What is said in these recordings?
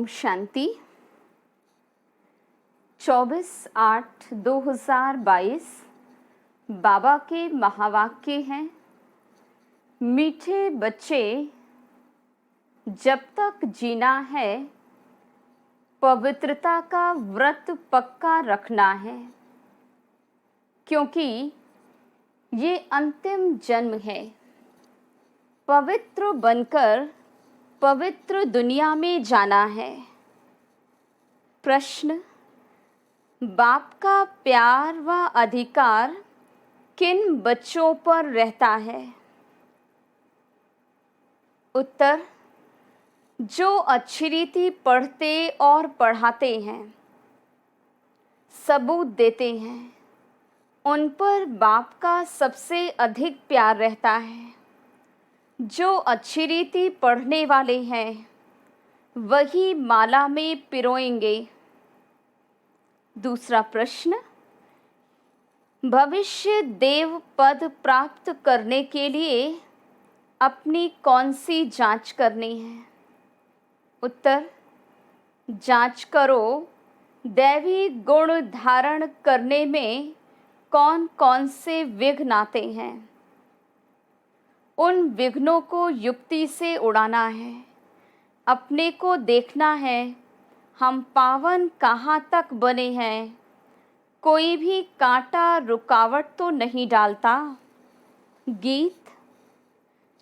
शांति। 24/8/2022 बाबा के महावाक्य हैं। मीठे बच्चे, जब तक जीना है पवित्रता का व्रत पक्का रखना है, क्योंकि ये अंतिम जन्म है। पवित्र बनकर पवित्र दुनिया में जाना है। प्रश्न: बाप का प्यार व अधिकार किन बच्चों पर रहता है? उत्तर: जो अच्छी रीति पढ़ते और पढ़ाते हैं, सबूत देते हैं, उन पर बाप का सबसे अधिक प्यार रहता है। जो अच्छी रीति पढ़ने वाले हैं, वही माला में पिरोएंगे। दूसरा प्रश्न: भविष्य देव पद प्राप्त करने के लिए अपनी कौन सी जांच करनी है? उत्तर: जांच करो दैवी गुण धारण करने में कौन कौन से विघ्न आते हैं। उन विघ्नों को युक्ति से उड़ाना है। अपने को देखना है, हम पावन कहाँ तक बने हैं। कोई भी कांटा रुकावट तो नहीं डालता। गीत: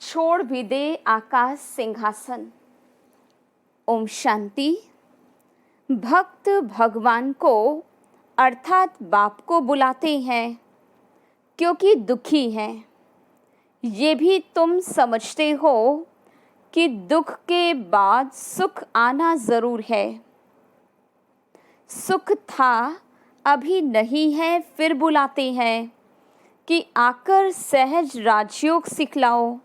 छोड़ भी दे आकाश सिंहासन। ओम शांति। भक्त भगवान को अर्थात बाप को बुलाते हैं क्योंकि दुखी हैं। ये भी तुम समझते हो कि दुख के बाद सुख आना ज़रूर है। सुख था, अभी नहीं है, फिर बुलाते हैं कि आकर सहज राजयोग सिखलाओ।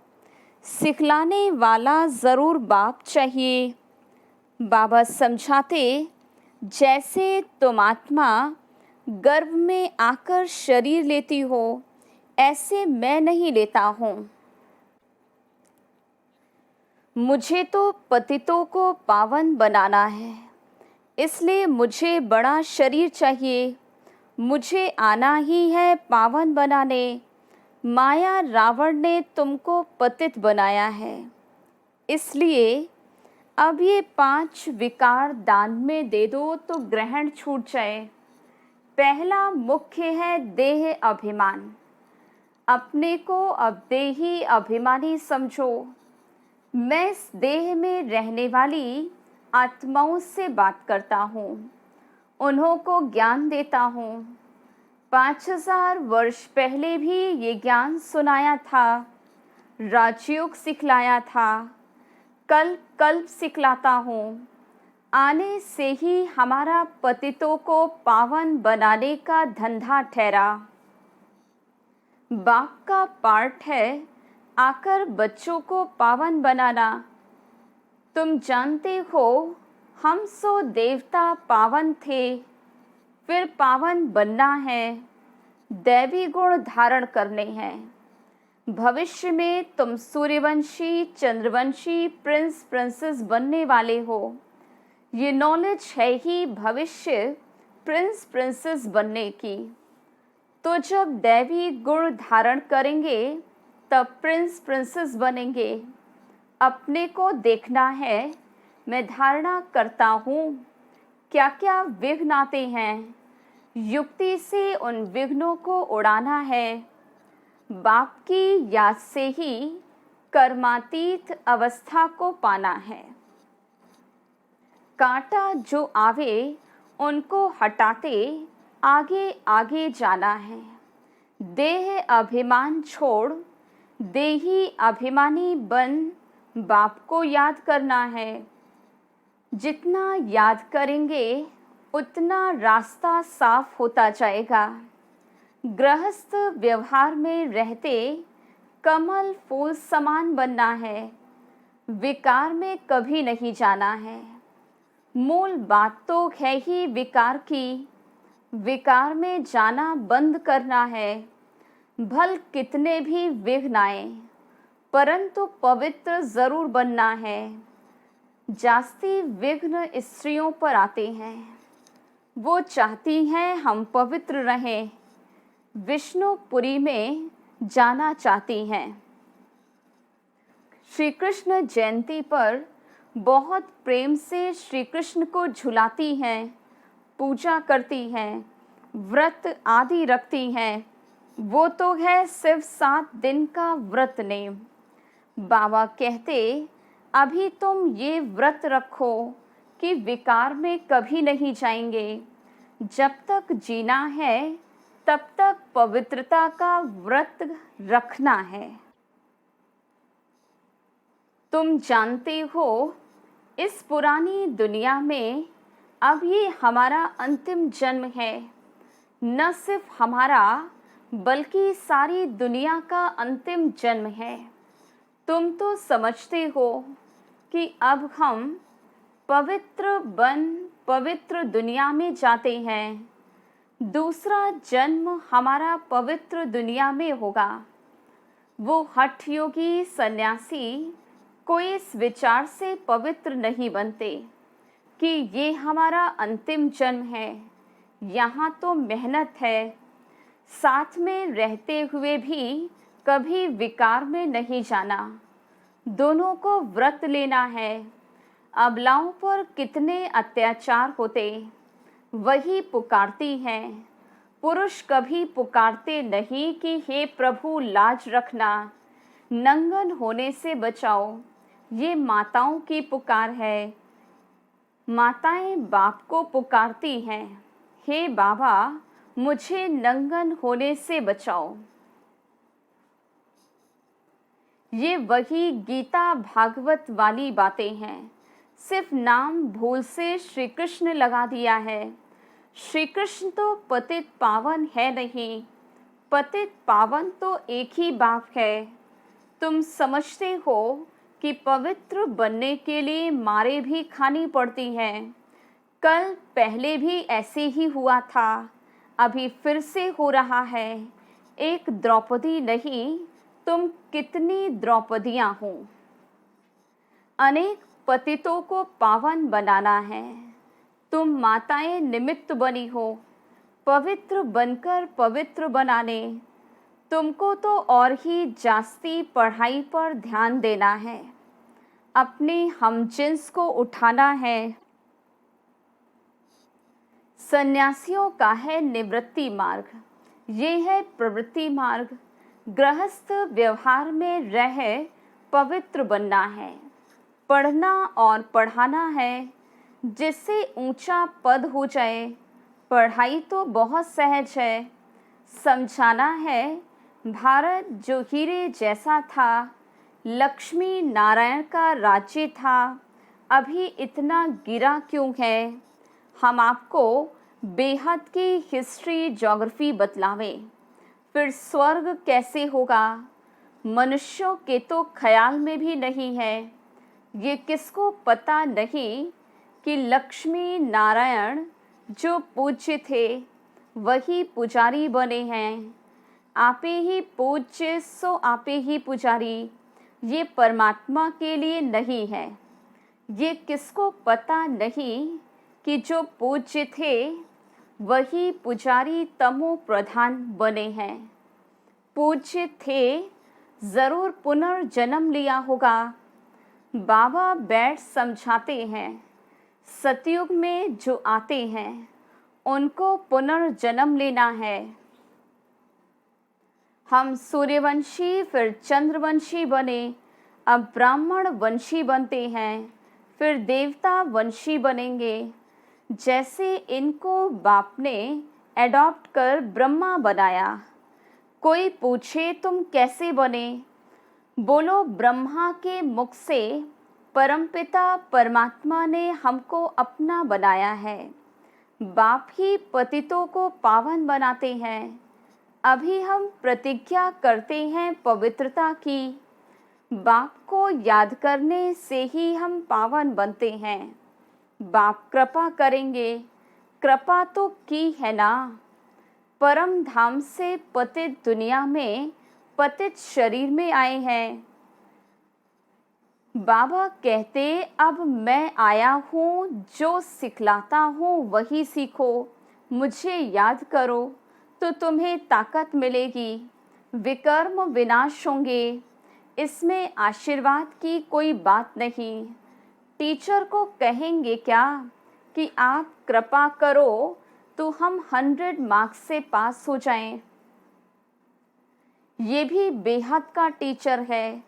सिखलाने वाला ज़रूर बाप चाहिए। बाबा समझाते, जैसे तुम आत्मा गर्भ में आकर शरीर लेती हो, ऐसे मैं नहीं लेता हूँ। मुझे तो पतितों को पावन बनाना है, इसलिए मुझे बड़ा शरीर चाहिए। मुझे आना ही है पावन बनाने। माया रावण ने तुमको पतित बनाया है, इसलिए अब ये 5 विकार दान में दे दो तो ग्रहण छूट जाए। पहला मुख्य है देह अभिमान। अपने को अब देही अभिमानी समझो। मैं इस देह में रहने वाली आत्माओं से बात करता हूँ, उन्हों को ज्ञान देता हूँ। 5000 वर्ष पहले भी ये ज्ञान सुनाया था, राजयोग सिखलाया था, कल्प कल्प सिखलाता हूँ। आने से ही हमारा पतितों को पावन बनाने का धंधा ठहरा। बाप का पाठ है आकर बच्चों को पावन बनाना। तुम जानते हो, हम सो देवता पावन थे, फिर पावन बनना है, दैवी गुण धारण करने हैं। भविष्य में तुम सूर्यवंशी, चंद्रवंशी, प्रिंस प्रिंसेस बनने वाले हो। ये नॉलेज है ही भविष्य प्रिंस प्रिंसेस बनने की। तो जब दैवी गुण धारण करेंगे तब प्रिंस प्रिंसेस बनेंगे। अपने को देखना है, मैं धारणा करता हूँ, क्या क्या विघ्न आते हैं। युक्ति से उन विघ्नों को उड़ाना है। बाप की याद से ही कर्मातीत अवस्था को पाना है। कांटा जो आवे उनको हटाते आगे आगे जाना है। देह अभिमान छोड़ देही अभिमानी बन बाप को याद करना है। जितना याद करेंगे उतना रास्ता साफ होता जाएगा। गृहस्थ व्यवहार में रहते कमल फूल समान बनना है। विकार में कभी नहीं जाना है। मूल बात तो है ही विकार की। विकार में जाना बंद करना है। भल कितने भी विघ्न आए, परंतु पवित्र ज़रूर बनना है। जास्ती विघ्न स्त्रियों पर आते हैं। वो चाहती हैं हम पवित्र रहें, विष्णुपुरी में जाना चाहती हैं। श्री कृष्ण जयंती पर बहुत प्रेम से श्री कृष्ण को झुलाती हैं, पूजा करती हैं, व्रत आदि रखती हैं। वो तो है सिर्फ 7 दिन का व्रत नेम। बाबा कहते, अभी तुम ये व्रत रखो कि विकार में कभी नहीं जाएंगे। जब तक जीना है तब तक पवित्रता का व्रत रखना है। तुम जानते हो, इस पुरानी दुनिया में अब ये हमारा अंतिम जन्म है। न सिर्फ हमारा बल्कि सारी दुनिया का अंतिम जन्म है। तुम तो समझते हो कि अब हम पवित्र दुनिया में जाते हैं। दूसरा जन्म हमारा पवित्र दुनिया में होगा। वो हठ योगी सन्यासी कोई इस विचार से पवित्र नहीं बनते कि ये हमारा अंतिम जन्म है। यहाँ तो मेहनत है, साथ में रहते हुए भी कभी विकार में नहीं जाना। दोनों को व्रत लेना है। अबलाओं पर कितने अत्याचार होते, वही पुकारती हैं। पुरुष कभी पुकारते नहीं कि हे प्रभु लाज रखना, नंगन होने से बचाओ। ये माताओं की पुकार है। माताएं बाप को पुकारती हैं, हे बाबा मुझे नंगन होने से बचाओ। ये वही गीता भागवत वाली बातें हैं। सिर्फ नाम भूल से श्री कृष्ण लगा दिया है। श्री कृष्ण तो पतित पावन है नहीं, पतित पावन तो एक ही बाप है। तुम समझते हो कि पवित्र बनने के लिए मारे भी खानी पड़ती हैं। कल पहले भी ऐसे ही हुआ था, अभी फिर से हो रहा है। एक द्रौपदी नहीं, तुम कितनी द्रौपदियां हो। अनेक पतितों को पावन बनाना है। तुम माताएं निमित्त बनी हो, पवित्र बनकर पवित्र बनाने। तुमको तो और ही जास्ती पढ़ाई पर ध्यान देना है, अपने हमजिन्स को उठाना है। सन्यासियों का है निवृत्ति मार्ग, ये है प्रवृत्ति मार्ग। गृहस्थ व्यवहार में रह पवित्र बनना है, पढ़ना और पढ़ाना है जिससे ऊंचा पद हो जाए। पढ़ाई तो बहुत सहज है, समझाना है भारत जो हीरे जैसा था, लक्ष्मी नारायण का राज्य था, अभी इतना गिरा क्यों है। हम आपको बेहद की हिस्ट्री ज्योग्राफी बतलावें। फिर स्वर्ग कैसे होगा, मनुष्यों के तो ख्याल में भी नहीं है। ये किसको पता नहीं कि लक्ष्मी नारायण जो पूज्य थे वही पुजारी बने हैं। आपे ही पूज्य सो आपे ही पुजारी, ये परमात्मा के लिए नहीं है। ये किसको पता नहीं कि जो पूज्य थे वही पुजारी तमो प्रधान बने हैं। पूज्य थे, ज़रूर पुनर्जन्म लिया होगा। बाबा बैठ समझाते हैं, सतयुग में जो आते हैं उनको पुनर्जन्म लेना है। हम सूर्यवंशी फिर चंद्रवंशी बने, अब ब्राह्मण वंशी बनते हैं, फिर देवता वंशी बनेंगे। जैसे इनको बाप ने एडॉप्ट कर ब्रह्मा बनाया। कोई पूछे तुम कैसे बने, बोलो ब्रह्मा के मुख से परमपिता परमात्मा ने हमको अपना बनाया है। बाप ही पतितों को पावन बनाते हैं। अभी हम प्रतिज्ञा करते हैं पवित्रता की। बाप को याद करने से ही हम पावन बनते हैं। बाप कृपा करेंगे, कृपा तो की है ना। परम धाम से पतित दुनिया में पतित शरीर में आए हैं। बाबा कहते अब मैं आया हूँ, जो सिखलाता हूँ वही सीखो, मुझे याद करो तो तुम्हें ताकत मिलेगी, विकर्म विनाश होंगे, इसमें आशीर्वाद की कोई बात नहीं। टीचर को कहेंगे क्या कि आप कृपा करो तो हम 100 मार्क्स से पास हो जाएं। ये भी बेहद का टीचर है,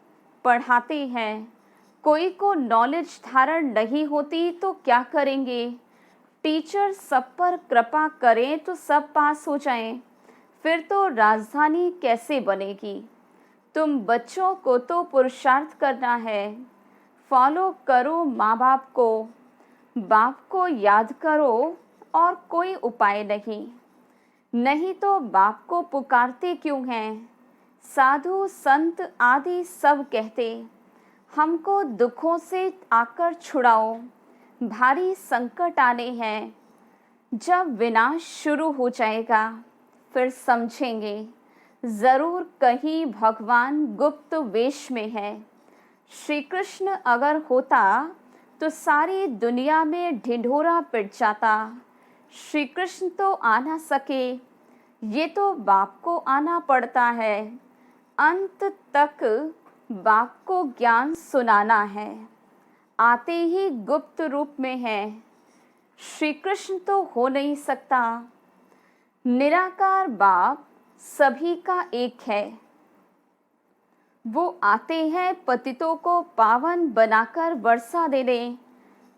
पढ़ाते हैं। कोई को नॉलेज धारण नहीं होती तो क्या करेंगे? टीचर सब पर कृपा करें तो सब पास हो जाएं, फिर तो राजधानी कैसे बनेगी? तुम बच्चों को तो पुरुषार्थ करना है, फॉलो करो माँ बाप को याद करो और कोई उपाय नहीं। नहीं तो बाप को पुकारते क्यों हैं? साधु संत आदि सब कहते हमको दुखों से आकर छुड़ाओ, भारी संकट आने हैं। जब विनाश शुरू हो जाएगा फिर समझेंगे ज़रूर कहीं भगवान गुप्त वेश में है। श्री कृष्ण अगर होता तो सारी दुनिया में ढिंढोरा पिट जाता। श्री कृष्ण तो आ ना सके, ये तो बाप को आना पड़ता है। अंत तक बाप को ज्ञान सुनाना है, आते ही गुप्त रूप में है। श्री कृष्ण तो हो नहीं सकता। निराकार बाप सभी का एक है। वो आते हैं पतितों को पावन बनाकर वर्षा देने।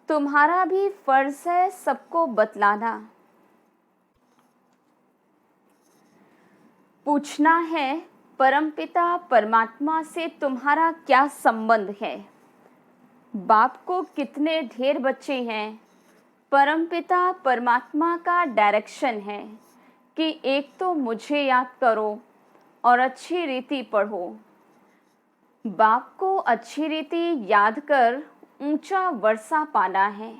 तुम्हारा भी फर्ज है सबको बतलाना। पूछना है परमपिता परमात्मा से तुम्हारा क्या संबंध है? बाप को कितने ढेर बच्चे हैं? परमपिता परमात्मा का डायरेक्शन है कि एक तो मुझे याद करो और अच्छी रीति पढ़ो। बाप को अच्छी रीति याद कर ऊंचा वर्षा पाना है।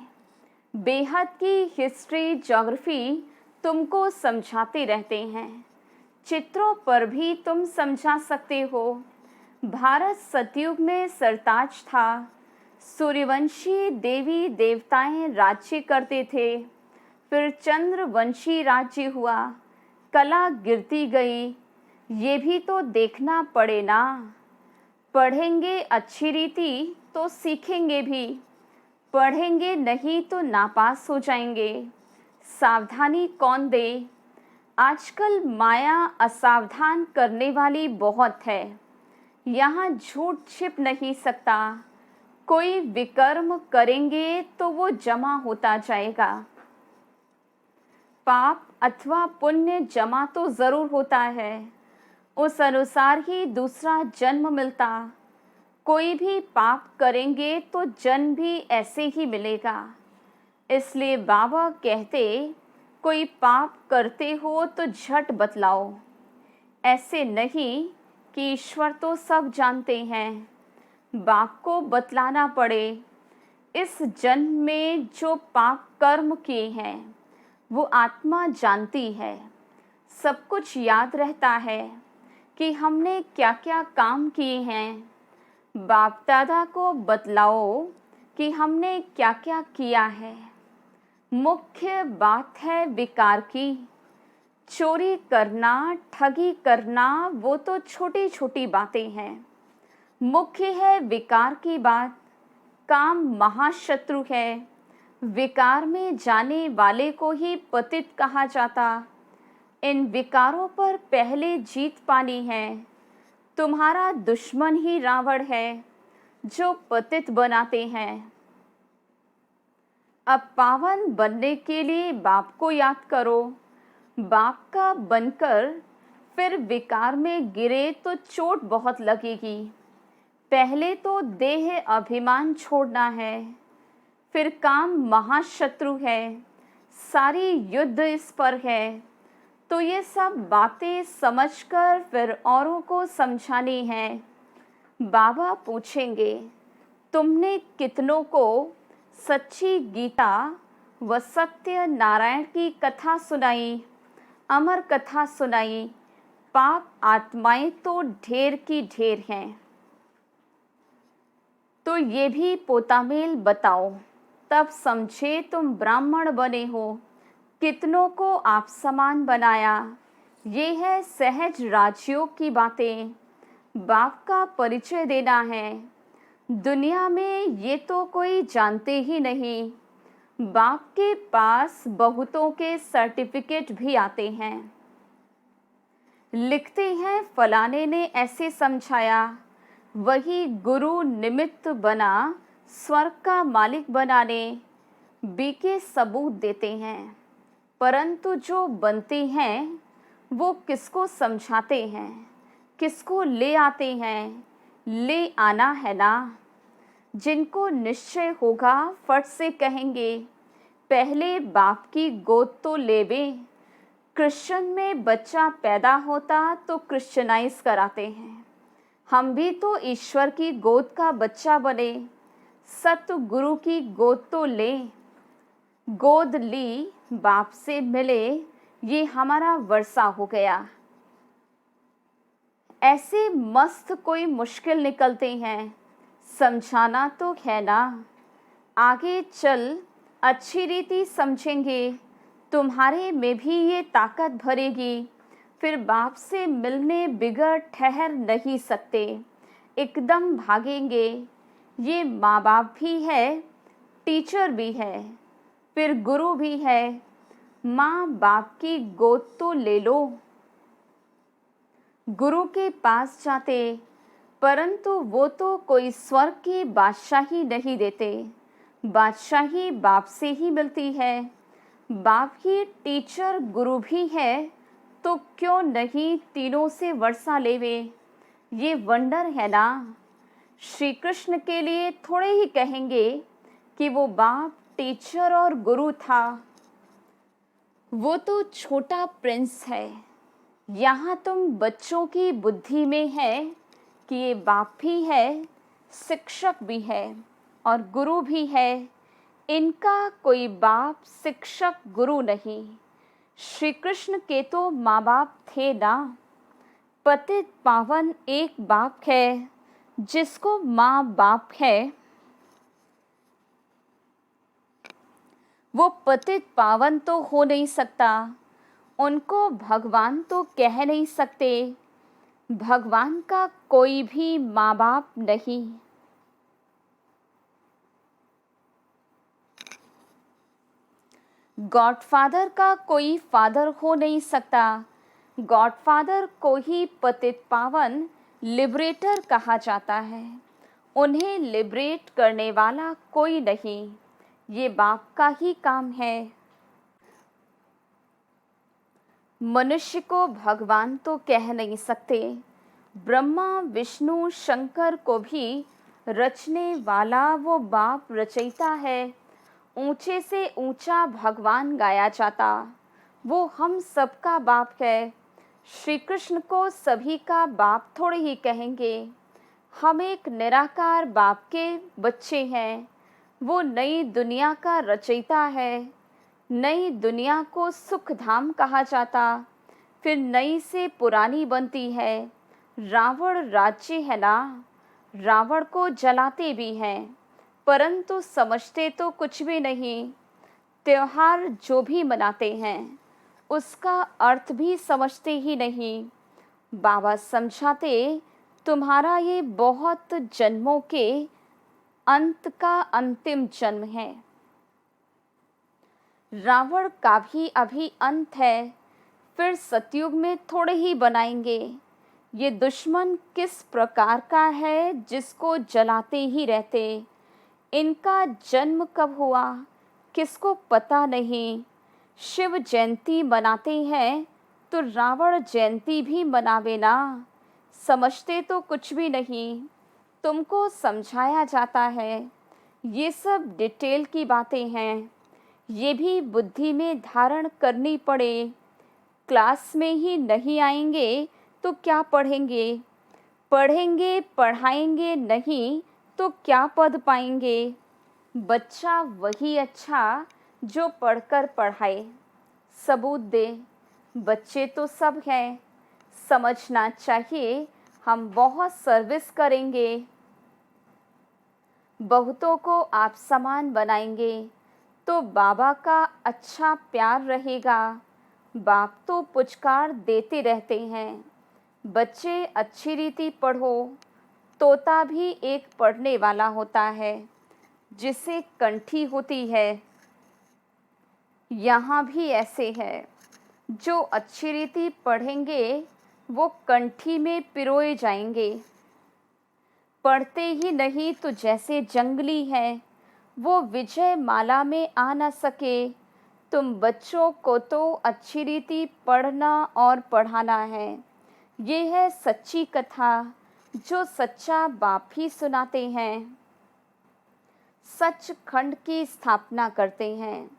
बेहद की हिस्ट्री ज्योग्राफी तुमको समझाते रहते हैं, चित्रों पर भी तुम समझा सकते हो। भारत सतयुग में सरताज था, सूर्यवंशी देवी देवताएं राज्य करते थे। फिर चंद्रवंशी राज्य हुआ, कला गिरती गई। ये भी तो देखना पड़े ना। पढ़ेंगे अच्छी रीति तो सीखेंगे भी, पढ़ेंगे नहीं तो नापास हो जाएंगे। सावधानी कौन दे? आजकल माया असावधान करने वाली बहुत है। यहाँ झूठ छिप नहीं सकता। कोई विकर्म करेंगे तो वो जमा होता जाएगा। पाप अथवा पुण्य जमा तो ज़रूर होता है, उस अनुसार ही दूसरा जन्म मिलता। कोई भी पाप करेंगे तो जन्म भी ऐसे ही मिलेगा। इसलिए बाबा कहते कोई पाप करते हो तो झट बतलाओ। ऐसे नहीं कि ईश्वर तो सब जानते हैं, बाप को बतलाना पड़े। इस जन्म में जो पाप कर्म किए हैं वो आत्मा जानती है। सब कुछ याद रहता है कि हमने क्या क्या काम किए हैं। बाप दादा को बतलाओ कि हमने क्या क्या किया है। मुख्य बात है विकार की। चोरी करना, ठगी करना वो तो छोटी छोटी बातें हैं। मुख्य है विकार की बात। काम महाशत्रु है। विकार में जाने वाले को ही पतित कहा जाता। इन विकारों पर पहले जीत पानी है। तुम्हारा दुश्मन ही रावण है जो पतित बनाते हैं। अब पावन बनने के लिए बाप को याद करो। बाप का बनकर फिर विकार में गिरे तो चोट बहुत लगेगी। पहले तो देह अभिमान छोड़ना है, फिर काम महाशत्रु है, सारी युद्ध इस पर है। तो ये सब बातें समझकर फिर औरों को समझानी है। बाबा पूछेंगे तुमने कितनों को सच्ची गीता व सत्य नारायण की कथा सुनाई, अमर कथा सुनाई। पाप आत्माएं तो ढेर की ढेर हैं। तो ये भी पोतामेल बताओ, तब समझे तुम ब्राह्मण बने हो। कितनों को आप समान बनाया। ये है सहज राजयोग की बातें। बाप का परिचय देना है। दुनिया में ये तो कोई जानते ही नहीं। बाप के पास बहुतों के सर्टिफिकेट भी आते हैं। लिखते हैं फलाने ने ऐसे समझाया। वही गुरु निमित्त बना स्वर्ग का मालिक बनाने। बीके सबूत देते हैं, परंतु जो बनते हैं वो किसको समझाते हैं, किसको ले आते हैं। ले आना है ना। जिनको निश्चय होगा फट से कहेंगे, पहले बाप की गोद तो लेवे। क्रिश्चियन में बच्चा पैदा होता तो क्रिश्चियनाइज कराते हैं। हम भी तो ईश्वर की गोद का बच्चा बने। सत्य गुरु की गोद तो ले। गोद ली, बाप से मिले, ये हमारा वर्षा हो गया। ऐसे मस्त कोई मुश्किल निकलते हैं, समझाना तो है ना। आगे चल अच्छी रीति समझेंगे, तुम्हारे में भी ये ताकत भरेगी। फिर बाप से मिलने बिगड़ ठहर नहीं सकते, एकदम भागेंगे। ये माँ बाप भी है, टीचर भी है, फिर गुरु भी है। माँ बाप की गोद तो ले लो। गुरु के पास जाते, परंतु वो तो कोई स्वर्ग की बादशाही नहीं देते। बादशाही बाप से ही मिलती है। बाप ही टीचर गुरु भी है, तो क्यों नहीं तीनों से वर्षा लेवे। ये वंडर है ना। श्री कृष्ण के लिए थोड़े ही कहेंगे कि वो बाप टीचर और गुरु था। वो तो छोटा प्रिंस है। यहाँ तुम बच्चों की बुद्धि में है कि ये बाप भी है, शिक्षक भी है और गुरु भी है। इनका कोई बाप शिक्षक गुरु नहीं। श्री कृष्ण के तो माँ बाप थे ना। पतित पावन एक बाप है, जिसको माँ बाप है वो पतित पावन तो हो नहीं सकता। उनको भगवान तो कह नहीं सकते। भगवान का कोई भी माँ बाप नहीं। गॉडफादर का कोई फादर हो नहीं सकता। गॉडफादर को ही पतित पावन लिबरेटर कहा जाता है। उन्हें लिबरेट करने वाला कोई नहीं। ये बाप का ही काम है। मनुष्य को भगवान तो कह नहीं सकते। ब्रह्मा विष्णु शंकर को भी रचने वाला वो बाप रचयिता है। ऊंचे से ऊंचा भगवान गाया जाता, वो हम सबका बाप है। श्री कृष्ण को सभी का बाप थोड़े ही कहेंगे। हम एक निराकार बाप के बच्चे हैं। वो नई दुनिया का रचयिता है। नई दुनिया को सुख धाम कहा जाता, फिर नई से पुरानी बनती है। रावण राज्य है ना। रावण को जलाते भी हैं, परंतु समझते तो कुछ भी नहीं। त्योहार जो भी मनाते हैं, उसका अर्थ भी समझते ही नहीं। बाबा समझाते, तुम्हारा ये बहुत जन्मों के अंत का अंतिम जन्म है। रावण का भी अभी अंत है, फिर सतयुग में थोड़े ही बनाएंगे। ये दुश्मन किस प्रकार का है, जिसको जलाते ही रहते। इनका जन्म कब हुआ, किसको पता नहीं। शिव जयंती मनाते हैं तो रावण जयंती भी मनावे ना। समझते तो कुछ भी नहीं। तुमको समझाया जाता है। ये सब डिटेल की बातें हैं। ये भी बुद्धि में धारण करनी पड़े। क्लास में ही नहीं आएंगे तो क्या पढ़ेंगे। पढ़ेंगे पढ़ाएंगे नहीं तो क्या पद पाएंगे। बच्चा वही अच्छा जो पढ़कर पढ़ाए। सबूत दे। बच्चे तो सब हैं। समझना चाहिए हम बहुत सर्विस करेंगे। बहुतों को आप समान बनाएंगे तो बाबा का अच्छा प्यार रहेगा। बाप तो पुचकार देते रहते हैं, बच्चे अच्छी रीति पढ़ो। तोता भी एक पढ़ने वाला होता है जिसे कंठी होती है। यहाँ भी ऐसे है, जो अच्छी रीति पढ़ेंगे वो कंठी में पिरोए जाएंगे। पढ़ते ही नहीं तो जैसे जंगली हैं, वो विजय माला में आ न सके। तुम बच्चों को तो अच्छी रीति पढ़ना और पढ़ाना है। ये है सच्ची कथा जो सच्चा बाप ही सुनाते हैं। सचखंड की स्थापना करते हैं।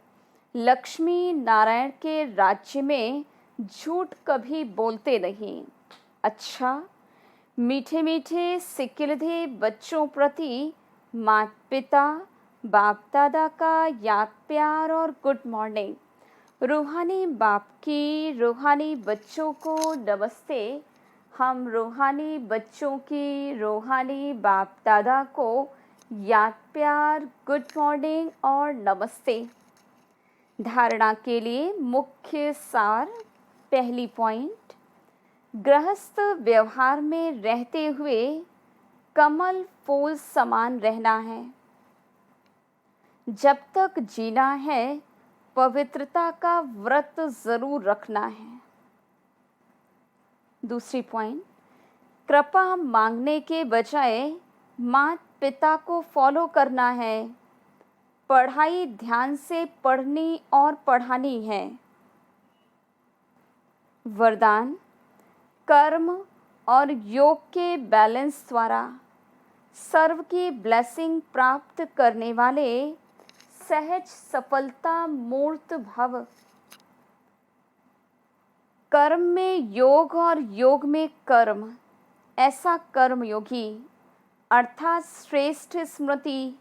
लक्ष्मी नारायण के राज्य में झूठ कभी बोलते नहीं। अच्छा, मीठे मीठे सिकिलधे बच्चों प्रति माता पिता बाप दादा का याद प्यार और गुड मॉर्निंग। रूहानी बाप की रूहानी बच्चों को नमस्ते। हम रूहानी बच्चों की रूहानी बाप दादा को याद प्यार गुड मॉर्निंग और नमस्ते। धारणा के लिए मुख्य सार। पहली पॉइंट, गृहस्थ व्यवहार में रहते हुए कमल फूल समान रहना है। जब तक जीना है पवित्रता का व्रत जरूर रखना है। दूसरी पॉइंट, कृपा मांगने के बजाय माता पिता को फॉलो करना है। पढ़ाई ध्यान से पढ़नी और पढ़ानी है। वरदान, कर्म और योग के बैलेंस द्वारा सर्व की ब्लेसिंग प्राप्त करने वाले सहज सफलता मूर्त भव। कर्म में योग और योग में कर्म, ऐसा कर्म योगी अर्थात श्रेष्ठ स्मृति,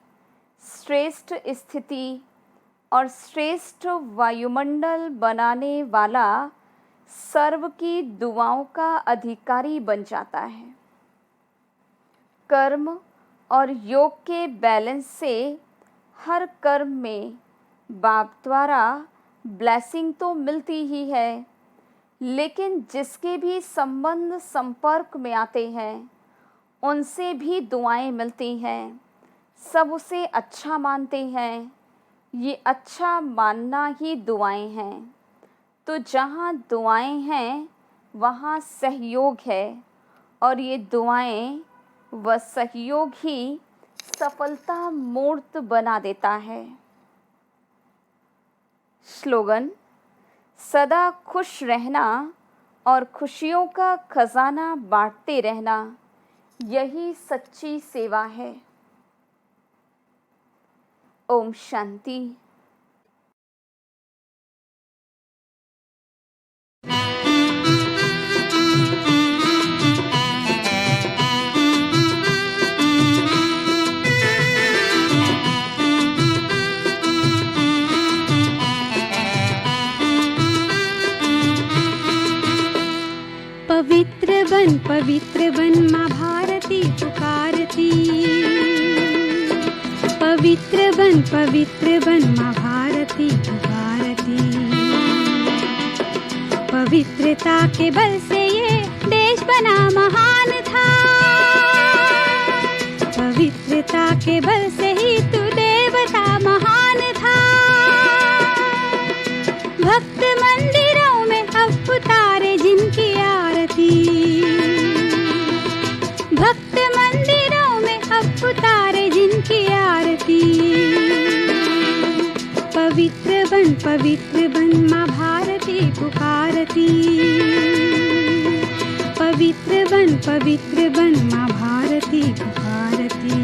श्रेष्ठ स्थिति और श्रेष्ठ वायुमंडल बनाने वाला सर्व की दुआओं का अधिकारी बन जाता है। कर्म और योग के बैलेंस से हर कर्म में बाप द्वारा ब्लेसिंग तो मिलती ही है, लेकिन जिसके भी संबंध संपर्क में आते हैं उनसे भी दुआएं मिलती हैं। सब उसे अच्छा मानते हैं। ये अच्छा मानना ही दुआएं हैं। तो जहाँ दुआएं हैं वहाँ सहयोग है, और ये दुआएं व सहयोग ही सफलता मूर्त बना देता है। स्लोगन, सदा खुश रहना और खुशियों का खजाना बांटते रहना, यही सच्ची सेवा है। ओम शांति। पवित्र बन माँ भारती पुकारती। पवित्र बन माँ भारती पुकारती। पवित्रता के बल से ये देश बना महान था। पवित्रता के बल से ही तू देवता महान था। भक्त मंदिरों में अब उतारे जिनकी आरती। भक्त मंदिरों में अब उतारे जिनकी आरती। पवित्र बन माँ भारती पुकारती। पवित्र बन माँ भारती पुकारती।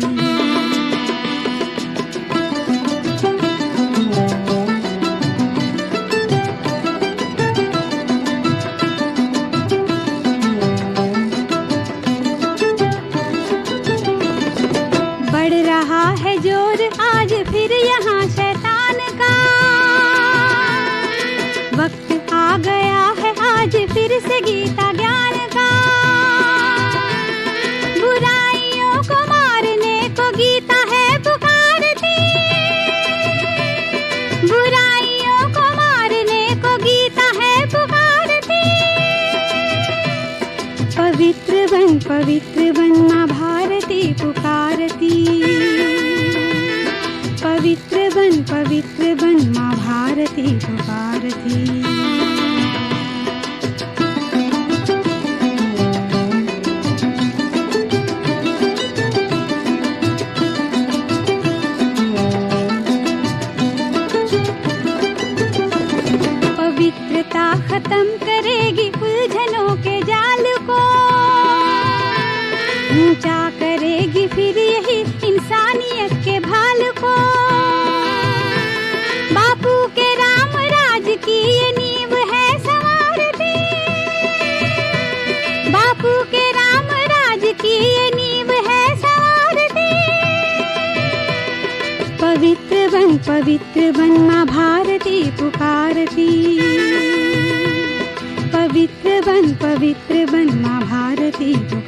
जोर आज फिर यहाँ शैतान का वक्त आ गया है। आज फिर से गीता ज्ञान का बुराइयों को मारने को गीता है। पवित्र बन माँ भारती पुकारती। पवित्र बन माँ भारती पुकारती। पवित्रता खत्म करेगी उलझनों के जाल को, ऊंचा करेगी फिर यही इंसानियत के भाल को। बापू के राम राज की ये नींव है संवारती। बापू के राम राज की ये नींव है संवारती। पवित्र बन माँ भारती पुकारती। पवित्र बन माँ भारती पुकारती।